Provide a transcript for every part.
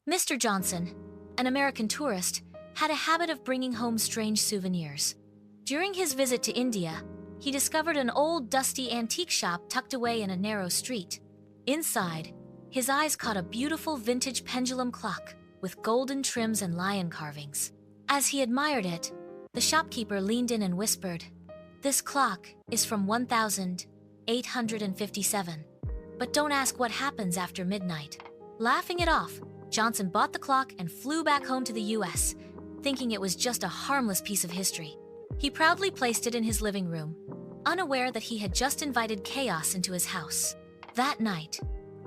Mr. Johnson, an American tourist, had a habit of bringing home strange souvenirs. During his visit to India, he discovered an old, dusty antique shop tucked away in a narrow street. Inside, his eyes caught a beautiful vintage pendulum clock with golden trims and lion carvings. As he admired it, the shopkeeper leaned in and whispered, "This clock is from 1857. But don't ask what happens after midnight." Laughing it off, Johnson bought the clock and flew back home to the US, thinking it was just a harmless piece of history. He proudly placed it in his living room, unaware that he had just invited chaos into his house. That night,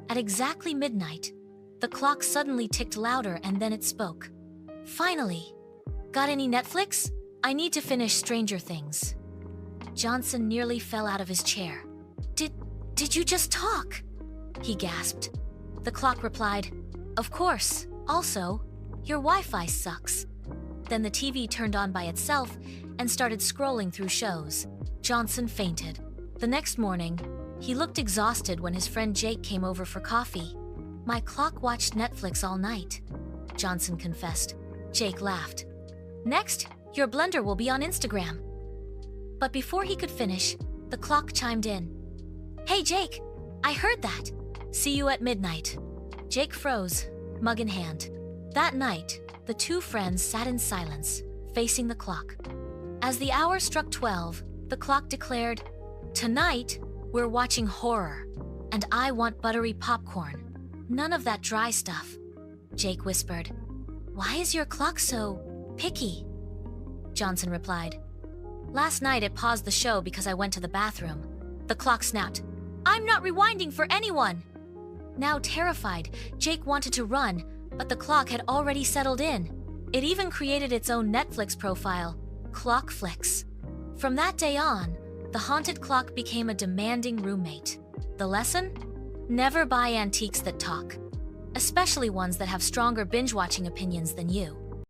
at exactly midnight, the clock suddenly ticked louder and then it spoke. "Finally! Got any Netflix? I need to finish Stranger Things." Johnson nearly fell out of his chair. Did you just talk?" he gasped. The clock replied, "Of course. Also, your Wi-Fi sucks." Then the TV turned on by itself and started scrolling through shows. Johnson fainted. The next morning, he looked exhausted when his friend Jake came over for coffee. "My clock watched Netflix all night," Johnson confessed. Jake laughed. "Next, your blender will be on Instagram." But before he could finish, the clock chimed in. "Hey Jake, I heard that. See you at midnight." Jake froze, mug in hand. That night, the two friends sat in silence, facing the clock. As the hour struck 12, the clock declared, "Tonight, we're watching horror, and I want buttery popcorn. None of that dry stuff." Jake whispered, "Why is your clock so picky?" Johnson replied, "Last night it paused the show because I went to the bathroom." The clock snapped, "I'm not rewinding for anyone!" Now terrified, Jake wanted to run, but the clock had already settled in. It even created its own Netflix profile, Clockflix. From that day on, the haunted clock became a demanding roommate. The lesson? Never buy antiques that talk, especially ones that have stronger binge-watching opinions than you.